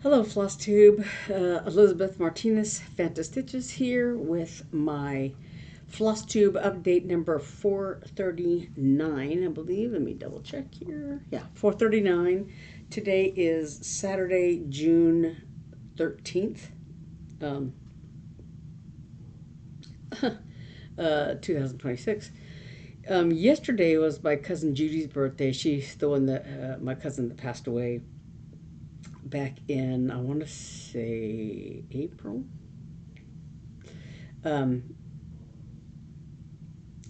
Hello, Flosstube. Elizabeth Martinez, phantastitches here with my Flosstube update number 439, I believe. Let me double check here. Yeah, 439. Today is Saturday, June 13th, um, 2026. Yesterday was my cousin Judy's birthday. She's the one that, my cousin that passed away back in, I want to say April. Um,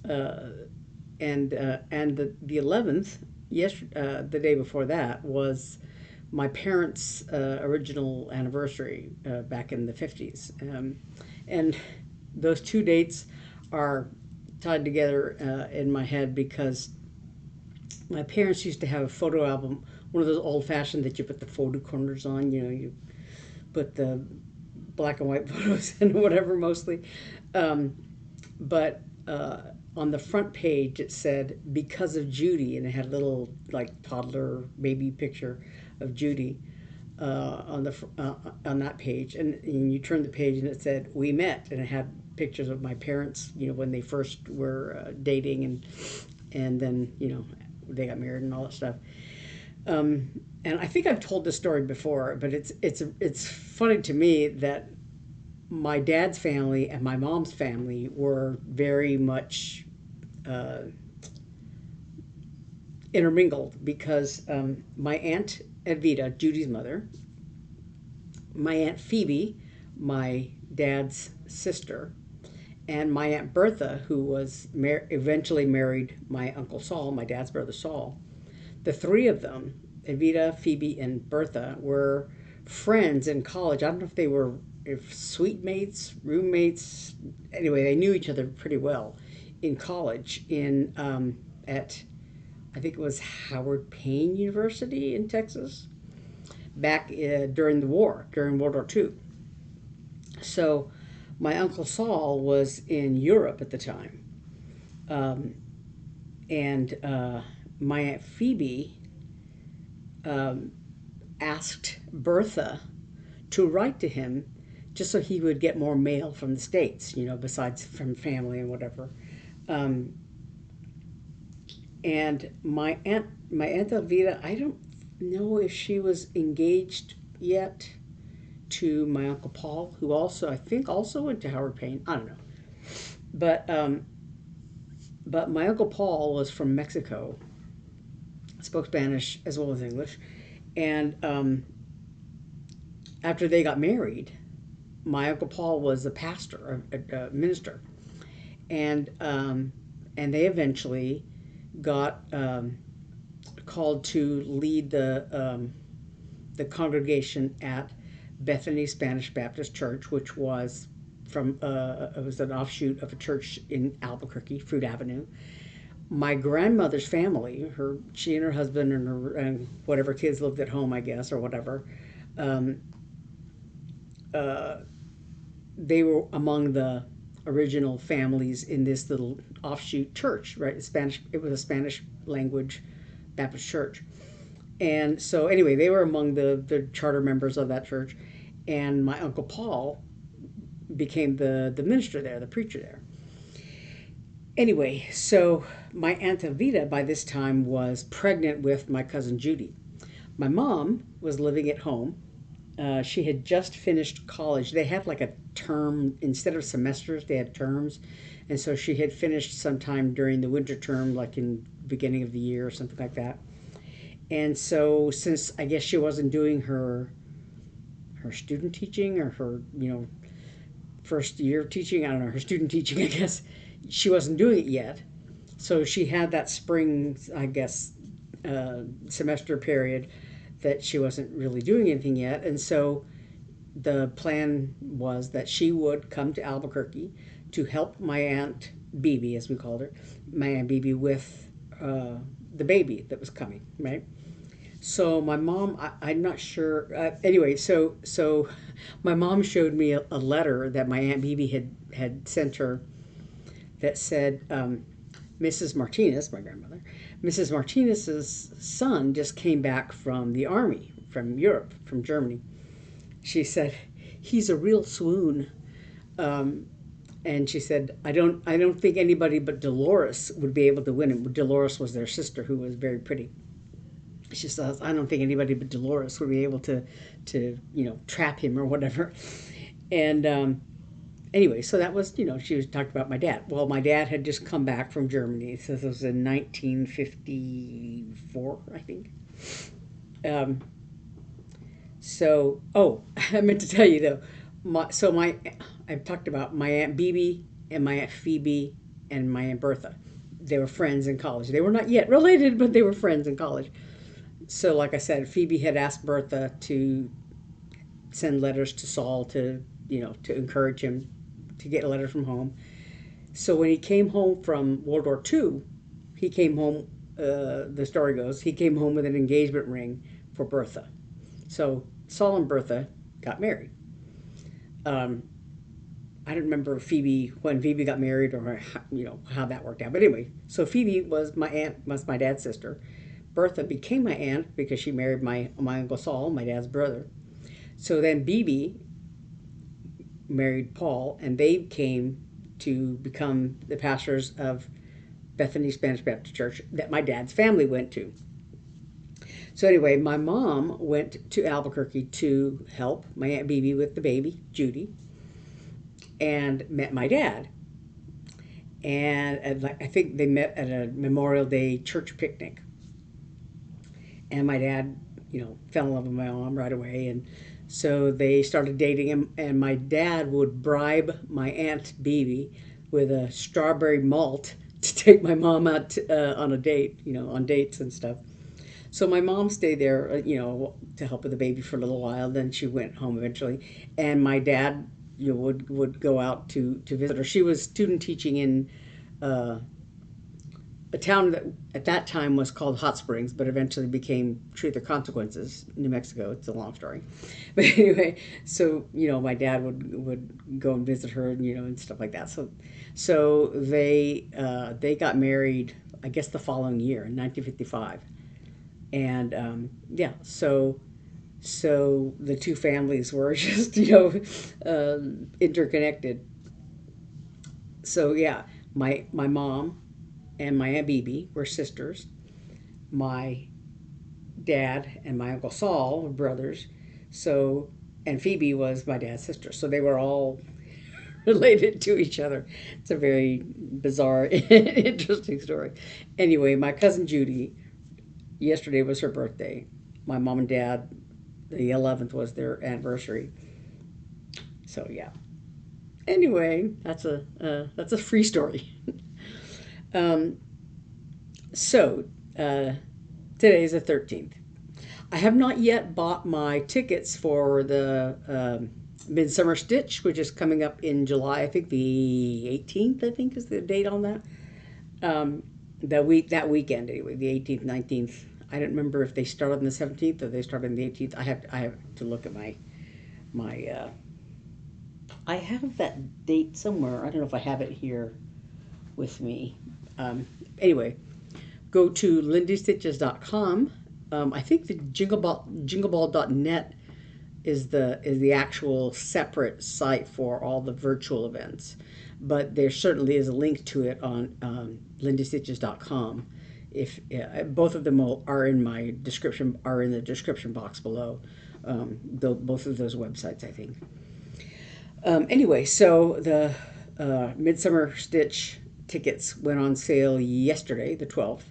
uh, and the 11th, the day before that was my parents' original anniversary back in the 50s. And those two dates are tied together in my head because my parents used to have a photo album, one of those old fashioned that you put the photo corners on, you put the black and white photos and whatever mostly. Um, but on the front page it said because of Judy, and it had a little like toddler baby picture of Judy on that page, and you turned the page and it said we met, and it had pictures of my parents, when they first were dating, and then they got married and all that stuff. And I think I've told this story before, but it's funny to me that my dad's family and my mom's family were very much uh, intermingled because my aunt Edvita, Judy's mother, my aunt Phoebe, my dad's sister, and my aunt Bertha, who was eventually married my uncle Saul, my dad's brother Saul. The three of them, Evita, Phoebe, and Bertha, were friends in college. I don't know if they were if suite mates, roommates. Anyway, they knew each other pretty well in college at I think it was Howard Payne University in Texas back during the war, during World War II. So my uncle Saul was in Europe at the time, um, and my aunt Phoebe um, asked Bertha to write to him just so he would get more mail from the States, besides from family and whatever. Um, and my aunt Elvita, I don't know if she was engaged yet to my uncle Paul, who also I think also went to Howard Payne. I don't know, but my uncle Paul was from Mexico, spoke Spanish as well as English, and after they got married, my uncle Paul was a pastor, a minister, and they eventually got called to lead the congregation at Bethany Spanish Baptist Church, which was it was an offshoot of a church in Albuquerque, Fruit Avenue. My grandmother's family, she and her husband and whatever kids lived at home, I guess, or whatever. Um, uh, they were among the original families in this little offshoot church, right? Spanish. It was a Spanish language Baptist church, and so anyway, they were among the charter members of that church, and my uncle Paul became the minister there, the preacher there. Anyway, so my aunt Evita by this time was pregnant with my cousin Judy. My mom was living at home. She had just finished college. They had like a term instead of semesters; they had terms, and so she had finished sometime during the winter term, like in beginning of the year or something like that. And so, since I guess she wasn't doing her student teaching or her first year of teaching, I don't know, her student teaching, I guess she wasn't doing it yet. So she had that spring, I guess, semester period that she wasn't really doing anything yet. And so the plan was that she would come to Albuquerque to help my Aunt Bibi, as we called her, my Aunt Bibi, with the baby that was coming, right? So my mom, I'm not sure. Anyway, so my mom showed me a letter that my Aunt Bibi had sent her that said, Mrs. Martinez, my grandmother, Mrs. Martinez's son just came back from the army, from Europe, from Germany, she said, "He's a real swoon." Um, and she said, I don't think anybody but Dolores would be able to win him. Dolores was their sister, who was very pretty. She says, I don't think anybody but Dolores would be able to trap him or whatever. And anyway, so that was, she was talking about my dad. Well, my dad had just come back from Germany. So this was in 1954, I think. Um, I meant to tell you though, I've talked about my Aunt Bibi and my Aunt Phoebe and my Aunt Bertha. They were friends in college. They were not yet related, but they were friends in college. So, like I said, Phoebe had asked Bertha to send letters to Saul to encourage him to get a letter from home. So when he came home from World War II, he came home. The story goes he came home with an engagement ring for Bertha. So Saul and Bertha got married. Um, I don't remember when Phoebe got married or how that worked out. But anyway, so Phoebe was my dad's sister. Bertha became my aunt because she married my uncle Saul, my dad's brother. So then Bibi married Paul, and they came to become the pastors of Bethany Spanish Baptist Church that my dad's family went to. So anyway, my mom went to Albuquerque to help my Aunt Bibi with the baby, Judy, and met my dad. And I think they met at a Memorial Day church picnic. And my dad, fell in love with my mom right away. And so they started dating him. And my dad would bribe my Aunt Bibi with a strawberry malt to take my mom out on a date, on dates and stuff. So my mom stayed there, to help with the baby for a little while. Then she went home eventually. And my dad, would go out to visit her. She was student teaching in uh, a town that at that time was called Hot Springs, but eventually became Truth or Consequences, New Mexico. It's a long story, but anyway. So my dad would go and visit her, and stuff like that. So they got married, I guess, the following year in 1955, and yeah. So the two families were just interconnected. So yeah, my mom and my Aunt Bibi were sisters. My dad and my Uncle Saul were brothers. So, and Phoebe was my dad's sister. So they were all related to each other. It's a very bizarre, interesting story. Anyway, my cousin Judy, yesterday was her birthday. My mom and dad, the 11th was their anniversary. So yeah. Anyway, that's a free story. um, so today's the 13th. I have not yet bought my tickets for the Midsummer Stitch, which is coming up in July. I think the 18th. I think is the date on that. Um, that weekend anyway, the 18th, 19th. I don't remember if they start on the 17th or they start on the 18th. I have to look at my. I have that date somewhere. I don't know if I have it here with me. Anyway, go to lindystitches.com. I think the jingleball.net is the actual separate site for all the virtual events, but there certainly is a link to it on lindystitches.com. If both of them are in my description, are in the description box below. Both of those websites, I think. Anyway, so the Midsummer Stitch tickets went on sale yesterday, the 12th.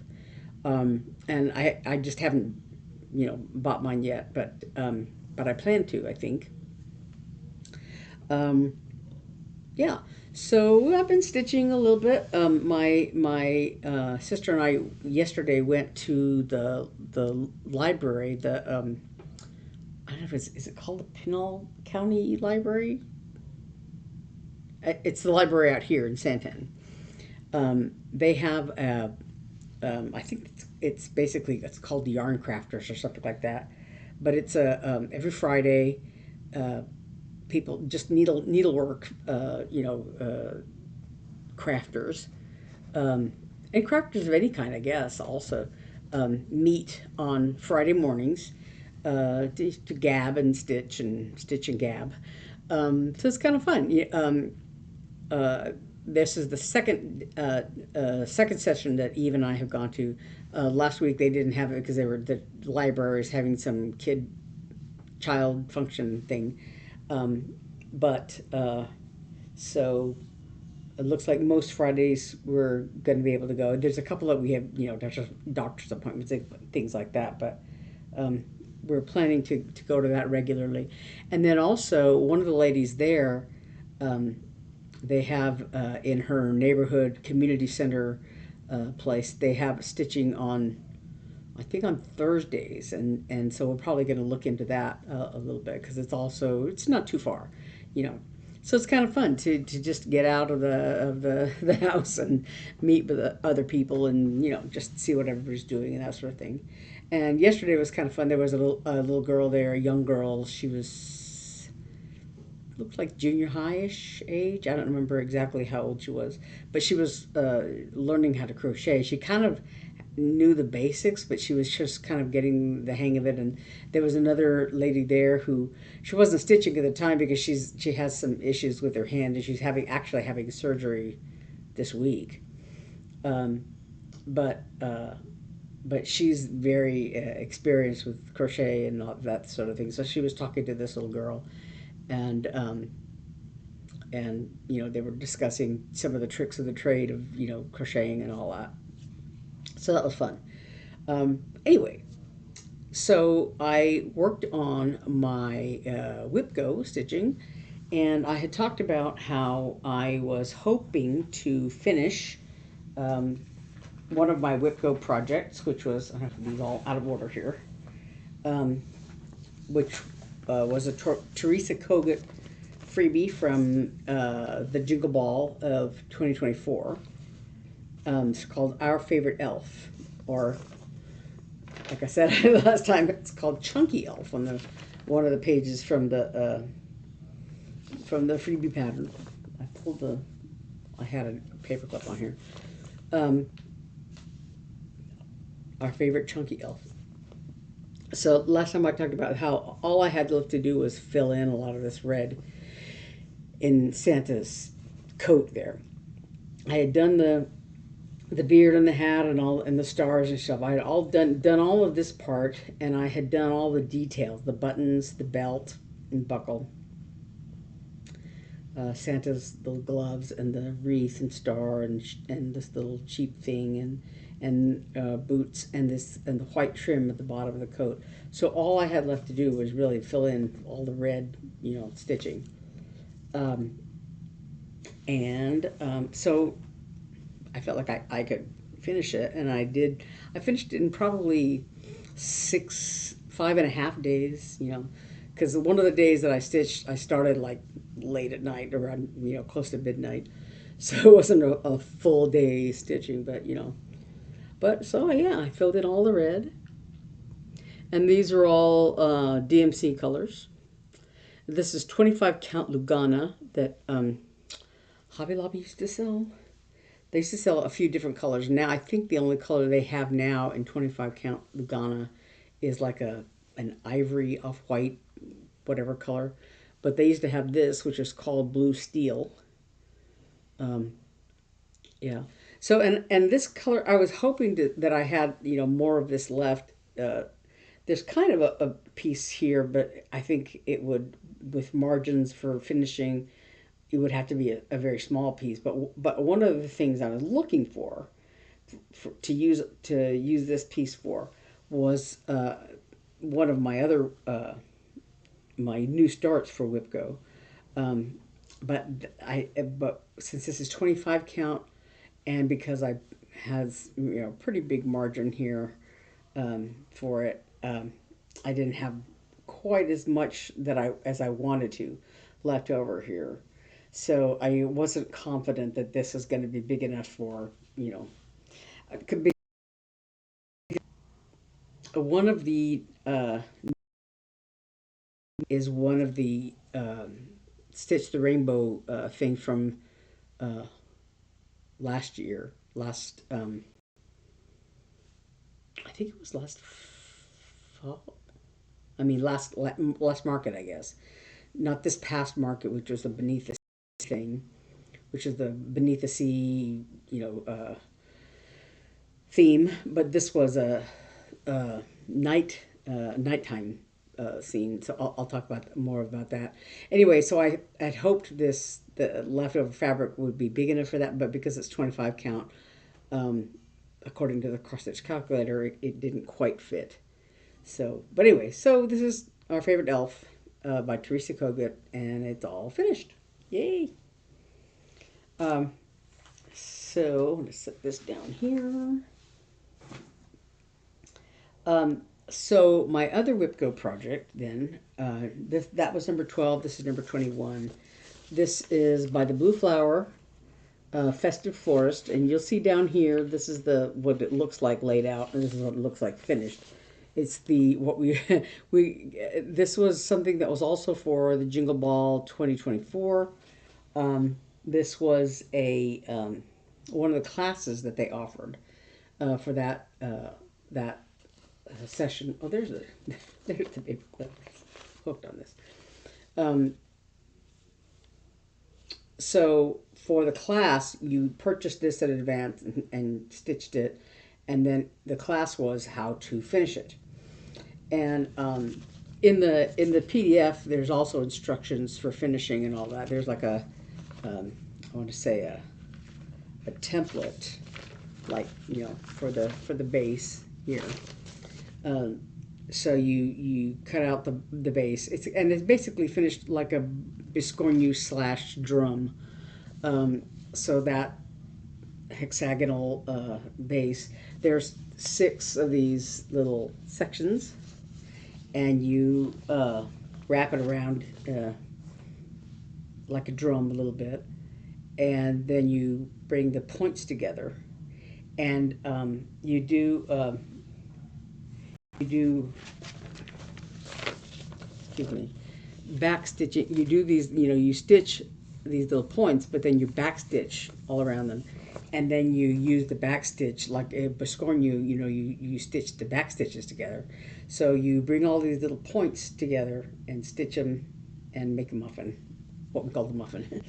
And I just haven't, bought mine yet, but I plan to, I think. Um, yeah. So I've been stitching a little bit. My sister and I yesterday went to the library. I don't know if is it called the Pinal County Library? It's the library out here in Santan. They have I think it's basically it's called the Yarn Crafters or something like that. But it's every Friday. People just needlework, crafters, and crafters of any kind, I guess. Also, meet on Friday mornings. to gab and stitch and gab. So it's kind of fun. Uh, this is the second session that Eve and I have gone to. Last week they didn't have it because the library is having some child function thing, but so it looks like most Fridays we're going to be able to go. There's a couple that we have, doctor's appointments, things like that, but um, we're planning to go to that regularly. And then also, one of the ladies there, um, they have in her neighborhood community center place, they have stitching on, I think on Thursdays, and so we're probably going to look into that a little bit because it's not too far, you know. So it's kind of fun to just get out of the house and meet with other people and just see what everybody's doing and that sort of thing. And yesterday was kind of fun. There was a little girl there, a young girl. She was looked like junior high-ish age. I don't remember exactly how old she was, but she was learning how to crochet. She kind of knew the basics, but she was just kind of getting the hang of it. And there was another lady there who she wasn't stitching at the time because she has some issues with her hand and she's having surgery this week. Um, but but she's very experienced with crochet and all that sort of thing. So she was talking to this little girl, and they were discussing some of the tricks of the trade of crocheting and all that. So that was fun. Anyway, so I worked on my WIPGO stitching, and I had talked about how I was hoping to finish um, one of my WIPGO projects, which was, I have these all out of order here, um, which was a Teresa Kogut freebie from the Jingle Ball of 2024. It's called Our Favorite Elf, or like I said last time, it's called Chunky Elf on one of the pages from the freebie pattern. I had a paperclip on here. Our favorite Chunky Elf. So last time I talked about how all I had left to do was fill in a lot of this red in Santa's coat there. I had done the beard and the hat and all and the stars and stuff. I had all done all of this part, and I had done all the details, the buttons, the belt and buckle, Santa's little gloves and the wreath and star and this little cheap thing and boots and the white trim at the bottom of the coat. So all I had left to do was really fill in all the red, stitching. So I felt like I could finish it, and I did. I finished it in probably 5.5 days, because one of the days that I stitched, I started like late at night, around, close to midnight. So it wasn't a full day stitching, but so yeah, I filled in all the red. And these are all DMC colors. This is 25 count Lugana that Hobby Lobby used to sell. They used to sell a few different colors. Now I think the only color they have now in 25 count Lugana is like an ivory off white, whatever color. But they used to have this, which is called blue steel. Yeah. So and this color, I was hoping that I had more of this left. There's kind of a piece here, but I think it would, with margins for finishing, it would have to be a very small piece. But one of the things I was looking to use this piece for was one of my other my new starts for WIPGO. Um, but since this is 25 count, and because I has pretty big margin here for it, I didn't have quite as much as I wanted to left over here. So I wasn't confident that this is going to be big enough for, could be one of the is one of the Stitch the Rainbow thing from uh, last year. I think it was last fall. I mean, last market, I guess. Not this past market, which was the beneath the sea thing, which is the beneath the sea, theme. But this was a nighttime scene. So I'll talk about more about that. Anyway, so I had hoped the leftover fabric would be big enough for that, but because it's 25 count, um, according to the cross stitch calculator, it didn't quite fit. So, but anyway, so this is our favorite elf by Teresa Kogut, and it's all finished. Yay! Um, so let's set this down here. So my other WIPGO project then, that was number 12. This is number 21. This is by the Blue Flower, Festive Florist, and you'll see down here, this is what it looks like laid out, and this is what it looks like finished. It's what we this was something that was also for the Jingle Ball 2024. This was one of the classes that they offered for that session. Oh, there's the paper clip hooked on this. So for the class, you purchased this in advance and stitched it, and then the class was how to finish it. And in the PDF, there's also instructions for finishing and all that. There's like I want to say a template, like for the base here. So you cut out the base. It's basically finished like a biscornu / drum. So that hexagonal base. There's 6 of these little sections, and you wrap it around like a drum a little bit, and then you bring the points together, and you do excuse me, back stitching. You do these, you stitch these little points, but then you back stitch all around them, and then you use the back stitch like a biscornu. You stitch the back stitches together. So you bring all these little points together and stitch them and make a muffin, what we call the muffin.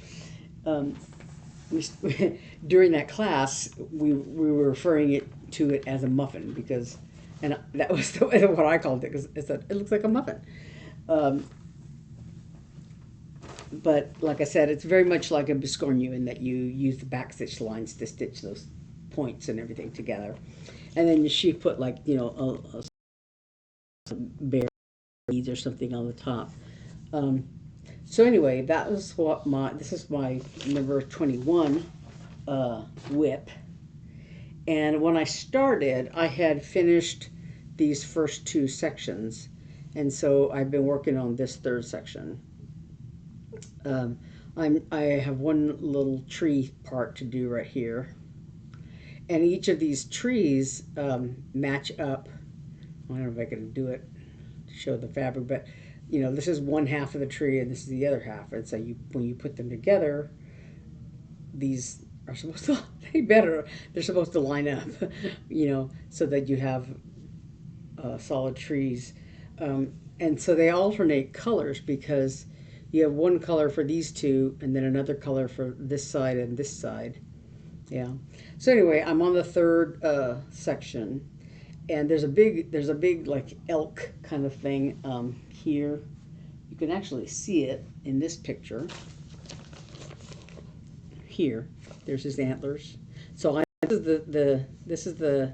During that class, we were referring to it as a muffin because, and that was what I called it, because it looks like a muffin. But like I said, it's very much like a biscornu in that you use the back stitch lines to stitch those points and everything together. And then she put like, a bear beads or something on the top. So anyway, that was this is my number 21 WIP. And when I started, I had finished these first 2 sections. And so I've been working on this 3rd section. I have one little tree part to do right here. And each of these trees match up. I don't know if I can do it to show the fabric, but this is one half of the tree and this is the other half. And so when you put them together, these are supposed to, they're supposed to line up, so that you have solid trees. And so they alternate colors because you have one color for these 2 and then another color for this side and this side. Yeah. So anyway, I'm on the 3rd section, and there's a big like elk kind of thing here. You can actually see it in this picture. Here, there's his antlers. So this is the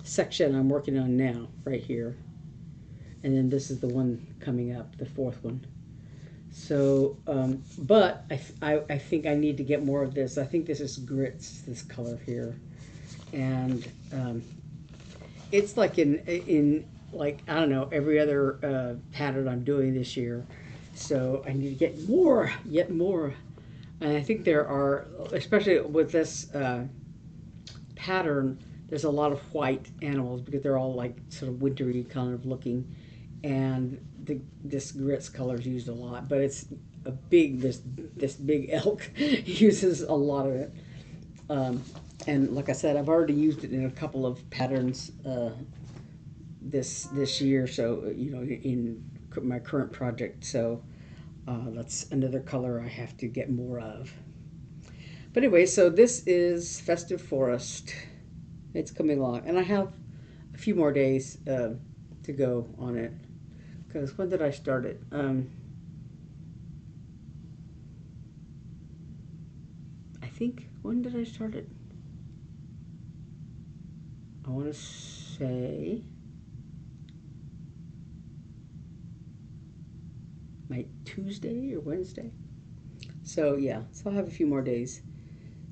section I'm working on now, right here. And then this is the one coming up, the 4th one. So, but I think I need to get more of this. I think this is grits, this color here. And it's like in like, I don't know, every other pattern I'm doing this year. So I need to get yet more. And I think there are, especially with this pattern, there's a lot of white animals because they're all like sort of wintry kind of looking. And this grits color is used a lot, but it's a big, this big elk uses a lot of it. And like I said, I've already used it in a couple of patterns this year. So in my current project, so that's another color I have to get more of. But anyway, so this is Festive Forest. It's coming along, and I have a few more days to go on it. Because when did I start it? I think, when did I start it? I want to say my Tuesday or Wednesday. So yeah, so I have a few more days.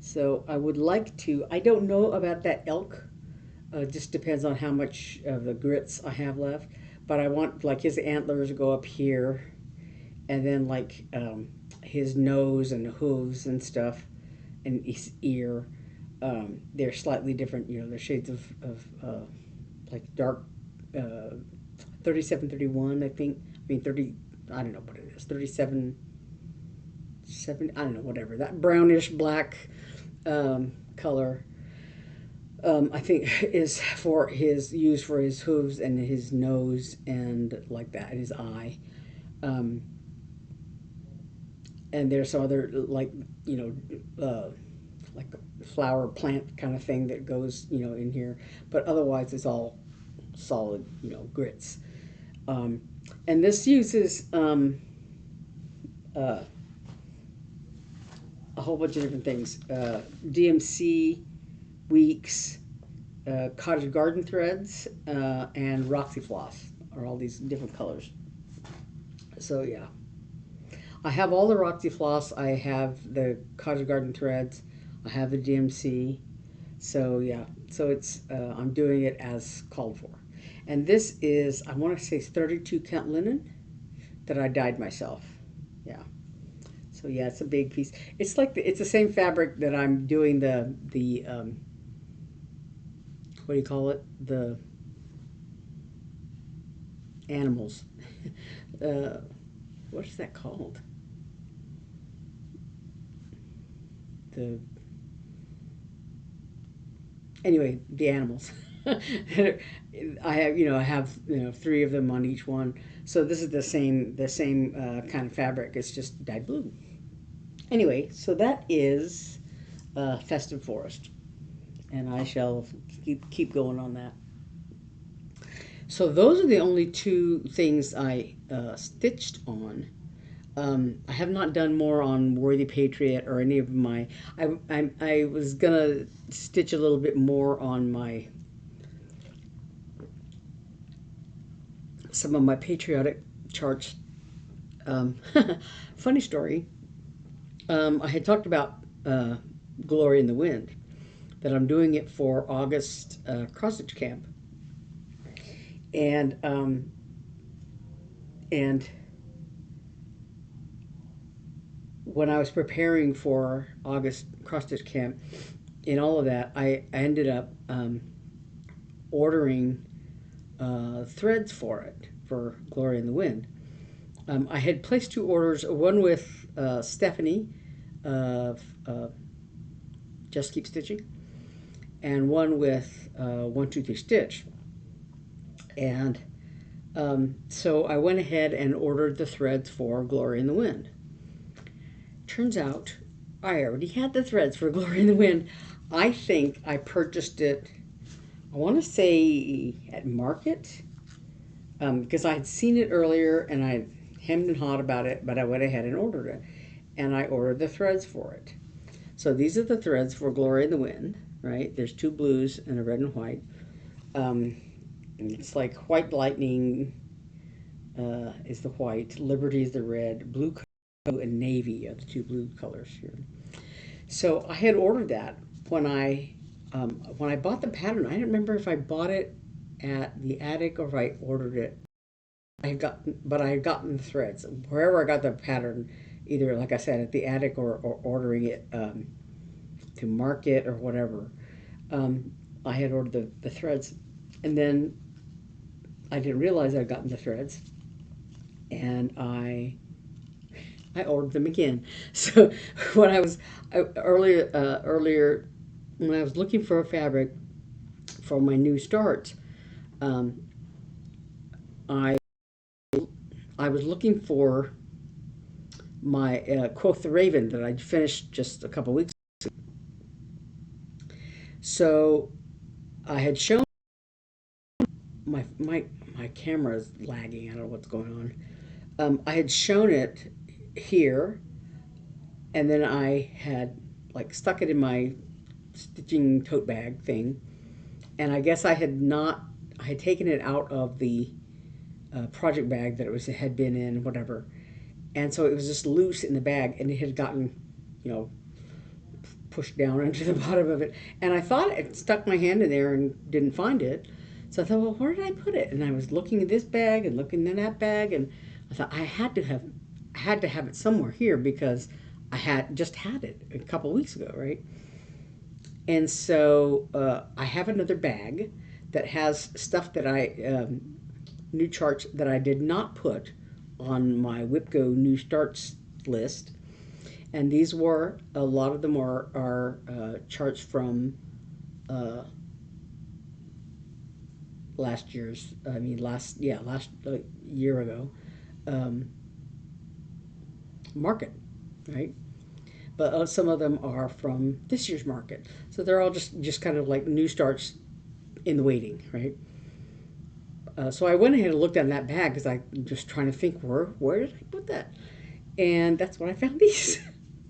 So I would like to, I don't know about that elk. Just depends on how much of the grits I have left. But I want like his antlers to go up here, and then like his nose and hooves and stuff, and his ear. They're slightly different. They're shades of like dark 37, 31, I think. I mean 30. I don't know what it is. 37, 7. I don't know, whatever, that brownish black color. I think is for his used for his hooves and his nose and like that, and his eye. Um, and there's some other like a flower plant kind of thing that goes in here, but otherwise it's all solid grits. And this uses uh, a whole bunch of different things: DMC, Weeks, Cottage Garden threads, and Roxy Floss are all these different colors. So yeah, I have all the Roxy Floss. I have the Cottage Garden threads. I have the DMC. So yeah, so it's I'm doing it as called for. And this is, I want to say, 32 count linen that I dyed myself. Yeah. So yeah, it's a big piece. It's like it's the same fabric that I'm doing the what do you call it? The animals. uh, what is that called? The Anyway, the animals. I have 3 of them on each one. So this is the same kind of fabric. It's just dyed blue. Anyway, so that is Festive Forest, and I shall keep going on that. So those are the only 2 things I stitched on. I have not done more on Worthy Patriot or any of my. I was gonna stitch a little bit more on some of my patriotic charts. Funny story. I had talked about Glory in the Wind, that I'm doing it for August cross stitch camp, and and when I was preparing for August cross stitch camp, in all of that, I ended up ordering threads for it for Glory in the Wind. I had placed 2 orders, one with Stephanie of Just Keep Stitching, and one with 123 Stitch. And so I went ahead and ordered the threads for Glory in the Wind. Turns out I already had the threads for Glory in the Wind. I think I purchased it, I want to say at Market, because I had seen it earlier and I hemmed and hawed about it, but I went ahead and ordered it. And I ordered the threads for it. So these are the threads for Glory in the Wind, right? There's 2 blues and a red and white. It's like White Lightning is the white, Liberty is the red, blue and navy are the 2 blue colors here. So I had ordered that when I bought the pattern. I don't remember if I bought it at the attic or if I ordered it. I had gotten the threads wherever I got the pattern, either like I said at the attic or ordering it to Market or whatever. I had ordered the threads, and then I didn't realize I'd gotten the threads, and I ordered them again. So when I was earlier when I was looking for a fabric for my new start, I I was looking for my Quoth the Raven that I'd finished just a couple weeks ago. So I had shown my camera is lagging. I don't know what's going on. I had shown it here, and then I had like stuck it in my stitching tote bag thing, and I guess I had not. I had taken it out of the project bag that it had been in, whatever, and so it was just loose in the bag, and it had gotten, you know, pushed down into the bottom of it. And I thought it stuck my hand in there and didn't find it. So I thought, well, where did I put it? And I was looking at this bag and looking in that bag, and I thought I had to have it somewhere here because I had just had it a couple weeks ago, right? And so I have another bag that has stuff that new charts that I did not put on my WIPGO new starts list. And these were, a lot of them are charts from uh, last year's, last year ago, um, market, right? But some of them are from this year's market. So they're all just kind of like new starts in the waiting, right? So I went ahead and looked on that bag because I'm just trying to think, where did I put that? And that's when I found these.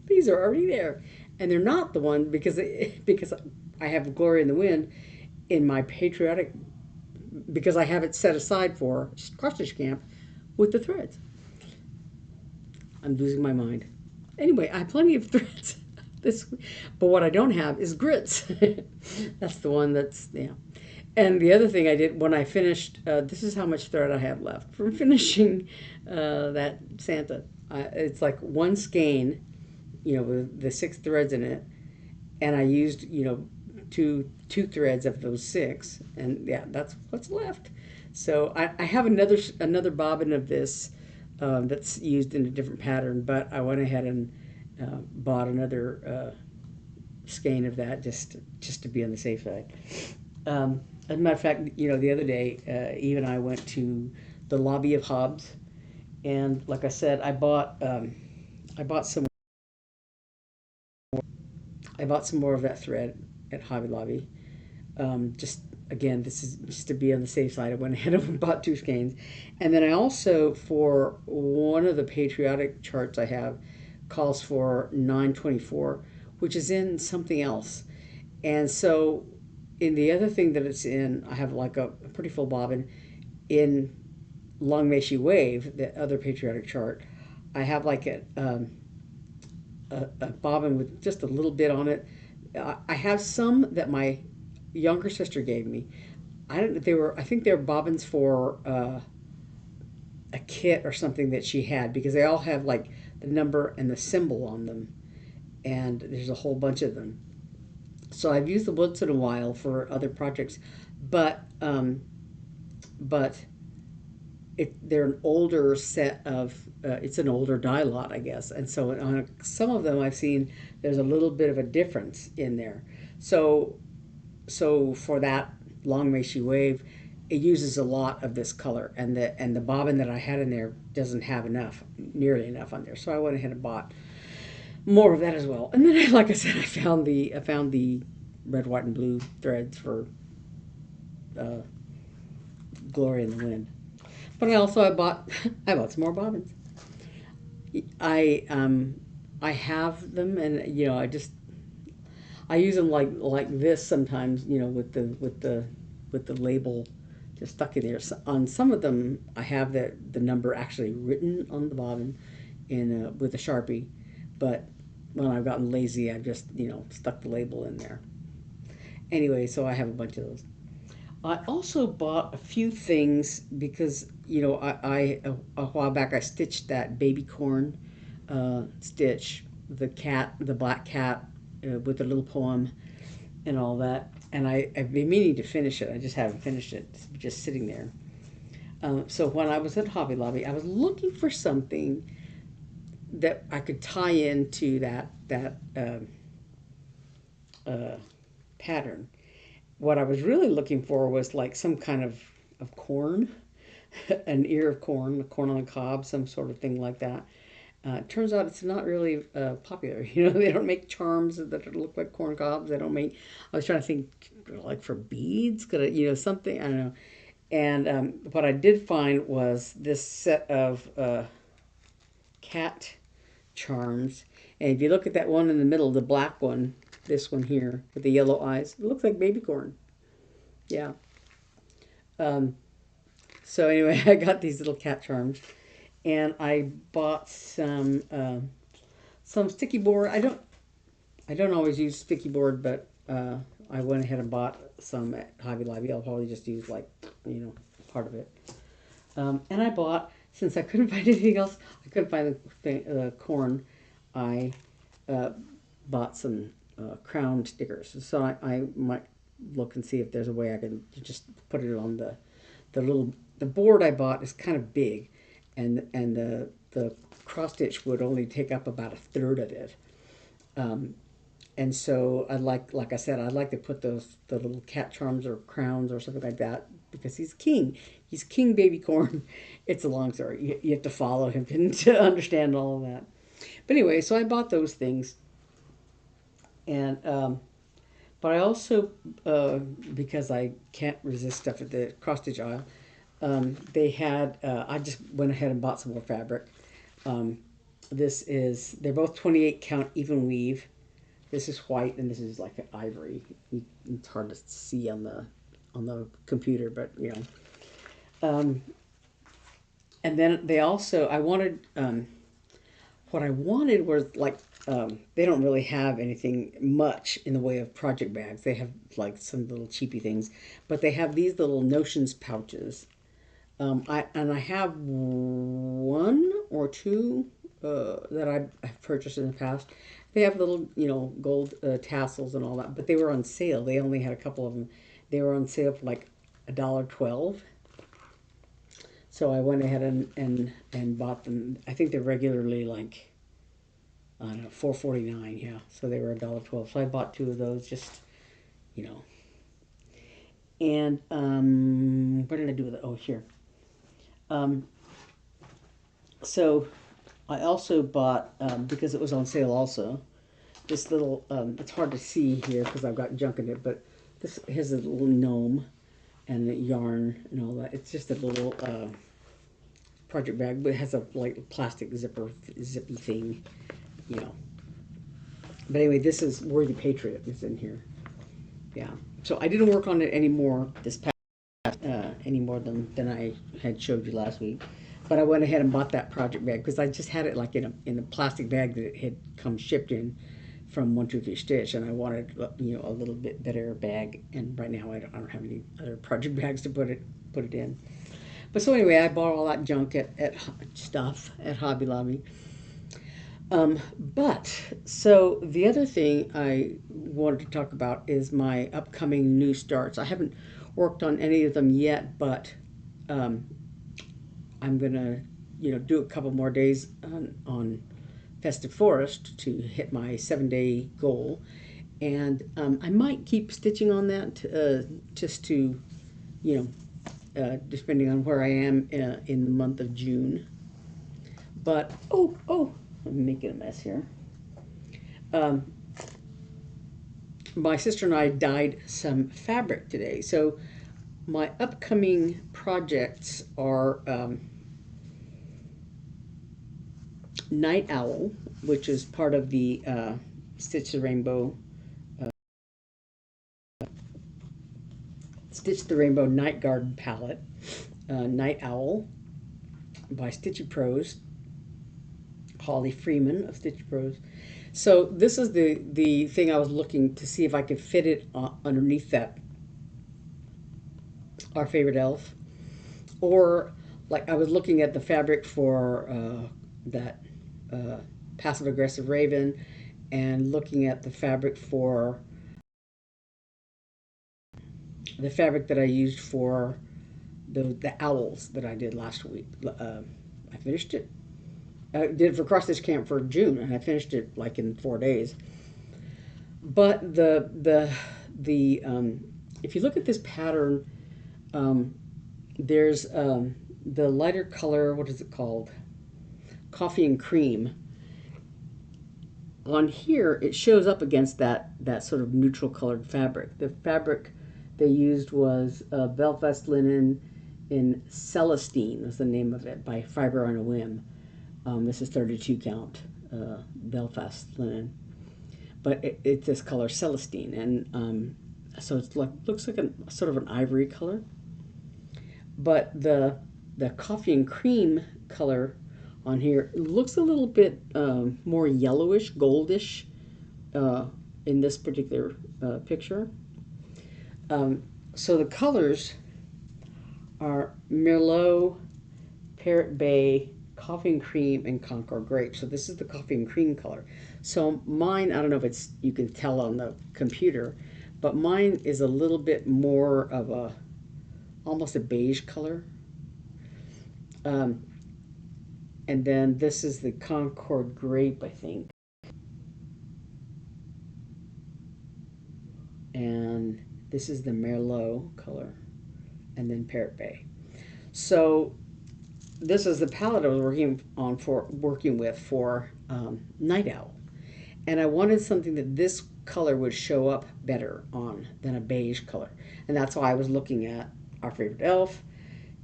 These are already there, and they're not the one because I have Glory in the Wind in my patriotic, because I have it set aside for cross stitch camp with the threads. I'm losing my mind. Anyway, I have plenty of threads this week, but what I don't have is grits. That's the one that's, yeah. And the other thing I did when I finished, this is how much thread I have left from finishing that Santa. It's like one skein, with the 6 threads in it, and I used, two threads of those 6, and yeah, that's what's left. So I have another bobbin of this that's used in a different pattern, but I went ahead and bought another skein of that just to be on the safe side. As a matter of fact, the other day, Eve and I went to the lobby of Hobbs, and like I said, I bought some more of that thread at Hobby Lobby. Just again, this is just to be on the safe side. I went ahead and bought 2 skeins, and then I also, for one of the patriotic charts I have, calls for 924, which is in something else, and so in the other thing that it's in, I have like a pretty full bobbin. In Long May She Wave, the other patriotic chart, I have like a bobbin with just a little bit on it. I have some that my younger sister gave me. I think they were bobbins for a kit or something that she had, because they all have like the number and the symbol on them, and there's a whole bunch of them. So I've used them once in a while for other projects, but but they're an older set of, it's an older dye lot, I guess, and so on some of them I've seen there's a little bit of a difference in there. So for that Long May She Wave, it uses a lot of this color, and the bobbin that I had in there doesn't have nearly enough on there. So I went ahead and bought more of that as well. And then, like I said, I found the red, white, and blue threads for uh, Glory in the Wind. But I bought I bought some more bobbins. I um I have them, and I use them like this sometimes, with the label just stuck in there. So on some of them, I have the number actually written on the bobbin in with a Sharpie, but when I've gotten lazy, I've just stuck the label in there. Anyway, so I have a bunch of those. I also bought a few things because a while back I stitched that baby corn stitch, the black cat with the little poem and all that, and I've been meaning to finish it. I just haven't finished it. It's just sitting there. So when I was at Hobby Lobby, I was looking for something that I could tie into that uh, pattern. What I was really looking for was like some kind of corn. an ear of corn, corn on the cob, some sort of thing like that. It turns out it's not really popular. You know, they don't make charms that look like corn cobs. They don't make. I was trying to think, like for beads, could it, something I don't know. And what I did find was this set of cat charms. And if you look at that one in the middle, the black one, this one here with the yellow eyes, it looks like baby corn. Yeah. Um, so anyway, I got these little cat charms, and I bought some sticky board. I don't always use sticky board, but I went ahead and bought some at Hobby Lobby. I'll probably just use like part of it. And I bought, since I couldn't find anything else, I couldn't find the corn. I bought some crown stickers. So I might look and see if there's a way I can just put it on the board I bought is kind of big, and the cross stitch would only take up about a third of it. And so like I said, I'd like to put the little cat charms or crowns or something like that, because he's king. He's King Baby Corn. It's a long story. You have to follow him to understand all of that. But anyway, so I bought those things, and but I also because I can't resist stuff at the cross stitch aisle, they had I just went ahead and bought some more fabric. They're both 28 count even weave. This is white and this is like an ivory. It's hard to see on the computer, but and then they also, I wanted, what I wanted was like, they don't really have anything much in the way of project bags. They have like some little cheapy things, but they have these little notions pouches. I have one or two that I've purchased in the past. They have little, gold tassels and all that, but they were on sale. They only had a couple of them. They were on sale for like $1.12. So I went ahead and bought them. I think they're regularly like, I don't know, $4.49. Yeah, so they were $1.12. So I bought two of those, just, you know. And what did I do with it? Oh, here. So I also bought, because it was on sale also, this little, it's hard to see here because I've got junk in it, but this has a little gnome and the yarn and all that. It's just a little project bag, but it has a like plastic zippy thing, But anyway, this is Worthy Patriot is in here. Yeah. So I didn't work on it anymore this past, any more than I had showed you last week. But I went ahead and bought that project bag because I just had it like in a plastic bag that it had come shipped in from 123 Stitch, and I wanted a little bit better bag. And right now I don't have any other project bags to put it in. But so anyway, I bought all that junk at stuff at Hobby Lobby. But so the other thing I wanted to talk about is my upcoming new starts. I haven't worked on any of them yet, but I'm gonna do a couple more days on Festive Forest to hit my 7-day goal, and I might keep stitching on that just to depending on where I am in the month of June. But oh, I'm making a mess here. My sister and I dyed some fabric today, so my upcoming projects are Night Owl, which is part of the Stitch the Rainbow Night Garden palette. Night Owl by Stitchy Prose, Holly Freeman of Stitchy Prose. So this is the thing I was looking to see if I could fit it underneath that Our Favorite Elf, or like I was looking at the fabric for that passive aggressive raven, and looking at the fabric for the fabric that I used for the owls that I did last week. I finished it. I did it for Cross Stitch Camp for June, and I finished it like in 4 days. But the if you look at this pattern, there's the lighter color, what is it called? Coffee and cream. On here, it shows up against that sort of neutral colored fabric. The fabric they used was Belfast linen in Celestine, was the name of it, by Fiber on a Whim. This is 32 count Belfast linen, but it's this color Celestine, and so it's like looks like a sort of an ivory color. But the coffee and cream color on here looks a little bit more yellowish, goldish in this particular picture. So the colors are Merlot, Parrot Bay, Coffee and Cream, and Concord Grape. So this is the coffee and cream color. So mine, I don't know if it's you can tell on the computer, but mine is a little bit more of a almost a beige color. And then this is the Concord Grape, I think. And this is the Merlot color. And then Parrot Bay. So this is the palette I was working with for Night Owl. And I wanted something that this color would show up better on than a beige color. And that's why I was looking at Our Favorite Elf.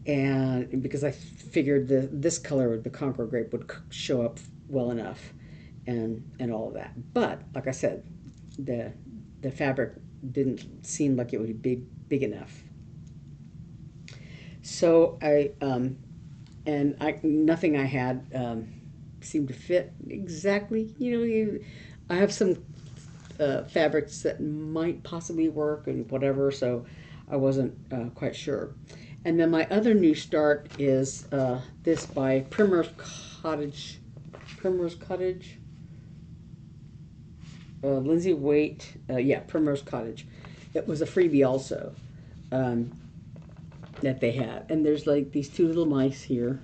And because I figured this color, the Concord Grape, would show up well enough and all of that. But like I said, the fabric didn't seem like it would be big enough. So nothing I had seemed to fit exactly. I have some fabrics that might possibly work and whatever, so I wasn't quite sure. And then my other new start is this by Primrose Cottage. Lindsey Waite, Primrose Cottage. It was a freebie also that they had. And there's like these two little mice here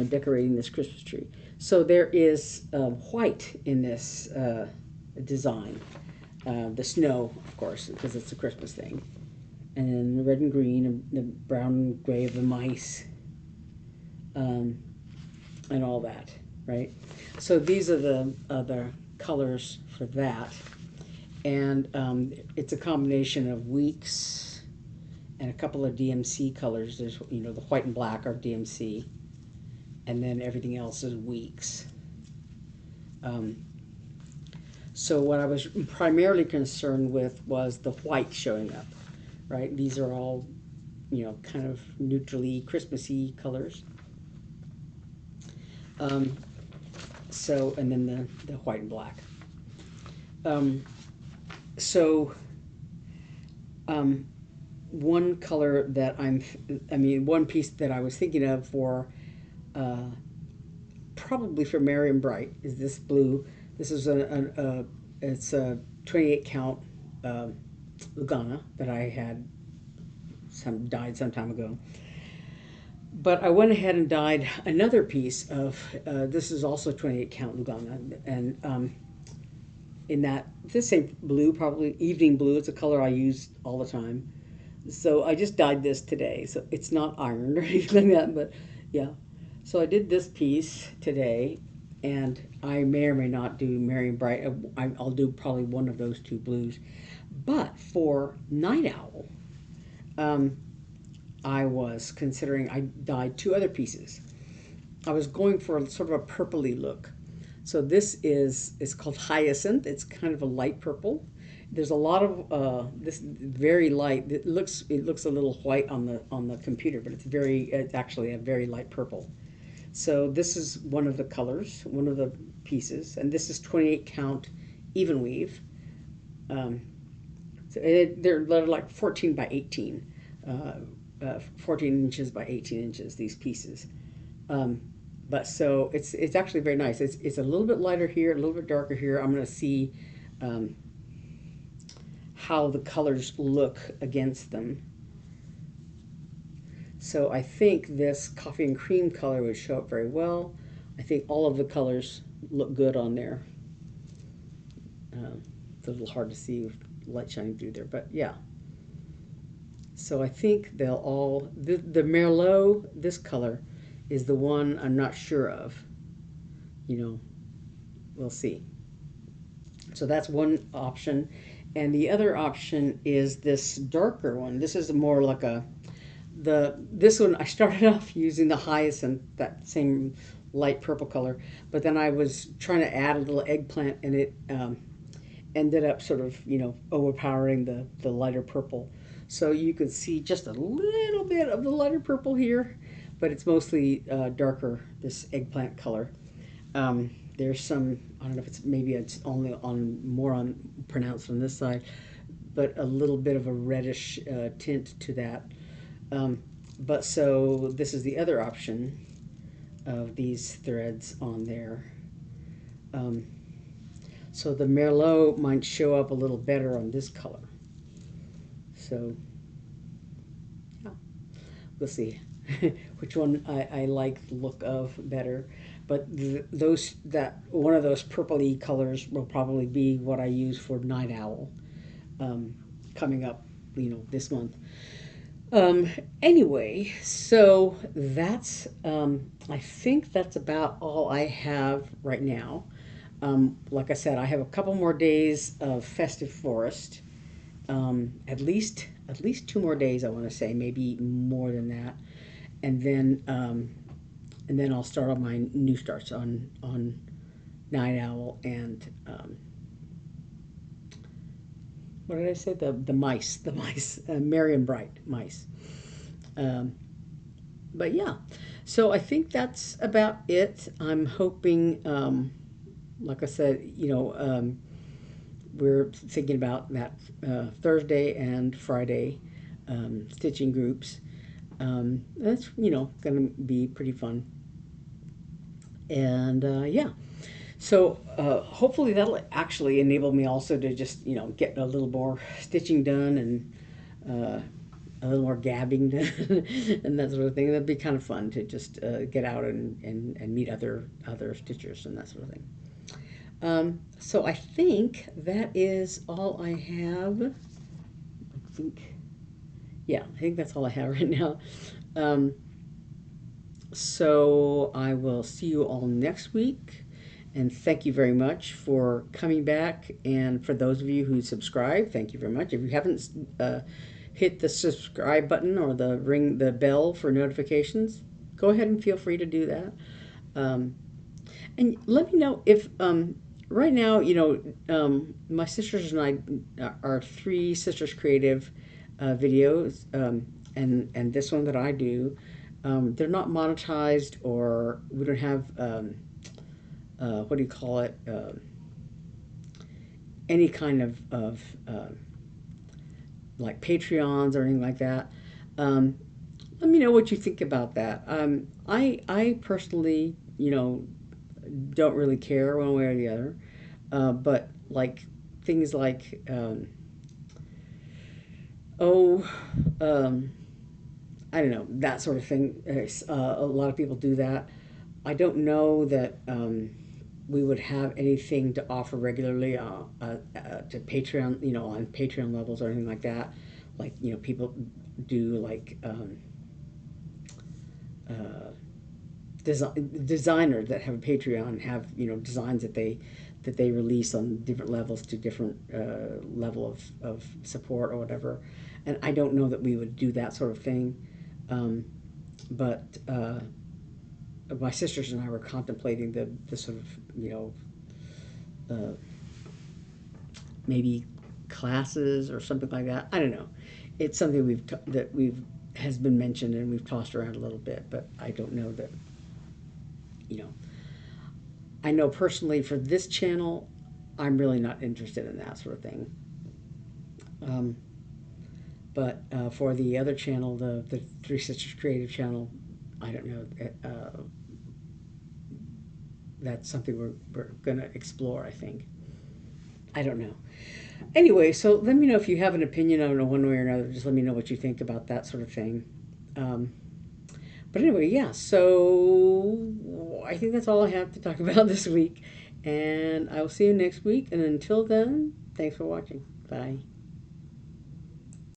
decorating this Christmas tree. So there is white in this design. The snow, of course, because it's a Christmas thing. And then the red and green, and the brown and gray of the mice, and all that, right? So these are the colors for that. And it's a combination of weeks and a couple of DMC colors. There's, the white and black are DMC, and then everything else is weeks. So what I was primarily concerned with was the white showing up, right? These are all, kind of neutrally Christmassy colors. And then the white and black. One color that one piece that I was thinking of for, probably for Merry and Bright is this blue. This is it's a 28 count Lugana that I had dyed some time ago. But I went ahead and dyed another piece of, this is also 28 count Lugana, and in this same blue, probably evening blue. It's a color I use all the time. So I just dyed this today. So it's not ironed or anything like that, but yeah. So I did this piece today, and I may or may not do Merry and Bright. I'll do probably one of those two blues. But for Night Owl, I was considering, I dyed two other pieces. I was going for a sort of a purpley look. So this it's called Hyacinth. It's kind of a light purple. There's a lot of this very light. It looks a little white on the computer, but it's actually a very light purple. So this is one of the colors, one of the pieces, and this is 28 count even weave. So they're like 14 by 18, 14 inches by 18 inches. These pieces. But so it's actually very nice. It's a little bit lighter here, a little bit darker here. I'm going to see how the colors look against them. So I think this coffee and cream color would show up very well. I think all of the colors look good on there. It's a little hard to see with light shining through there, but yeah. So I think they'll all, the Merlot, this color, is the one I'm not sure of. You know, we'll see. So that's one option. And the other option is this darker one. This is more like this one I started off using the hyacinth, that same light purple color, but then I was trying to add a little eggplant and it ended up sort of, overpowering the lighter purple. So you can see just a little bit of the lighter purple here, but it's mostly darker, this eggplant color. There's some, I don't know if it's only more on pronounced on this side, but a little bit of a reddish tint to that. But so this is the other option of these threads on there. So the Merlot might show up a little better on this color. So yeah, we'll see which one I like the look of better. But one of those purpley colors will probably be what I use for Night Owl coming up, this month. Anyway, so that's, I think that's about all I have right now. Like I said, I have a couple more days of Festive Forest. At least 2 more days, I want to say, maybe more than that. And then I'll start on my new starts on Night Owl and, what did I say? The mice, Merriam Bright mice. But yeah, so I think that's about it. I'm hoping, like I said, we're thinking about that Thursday and Friday stitching groups. That's, going to be pretty fun. And yeah. So hopefully that'll actually enable me also to just, get a little more stitching done and a little more gabbing done and that sort of thing. That'd be kind of fun to just get out and meet other stitchers and that sort of thing. So I think that is all I have. I think that's all I have right now. So I will see you all next week. And thank you very much for coming back. And for those of you who subscribe, thank you very much. If you haven't hit the subscribe button or ring the bell for notifications, go ahead and feel free to do that. And let me know if right now, my sisters and I are 3 Sisters Creative videos, and this one that I do, they're not monetized, or we don't have what do you call it? Any kind of like Patreons or anything like that. Let me know what you think about that. I personally, don't really care one way or the other. But like things like, I don't know, that sort of thing. A lot of people do that. I don't know that we would have anything to offer regularly to Patreon, on Patreon levels or anything like that. Like, people do like designers that have a Patreon have, designs that they release on different levels to different level of support or whatever. And I don't know that we would do that sort of thing. But my sisters and I were contemplating the sort of, maybe classes or something like that. I don't know. It's something has been mentioned and we've tossed around a little bit, but I don't know that, I know personally for this channel, I'm really not interested in that sort of thing. But for the other channel, the 3 Sisters Creative channel, I don't know. That's something we're going to explore, I think. I don't know. Anyway, so let me know if you have an opinion on it one way or another. Just let me know what you think about that sort of thing. But anyway, yeah, so I think that's all I have to talk about this week. And I will see you next week. And until then, thanks for watching. Bye.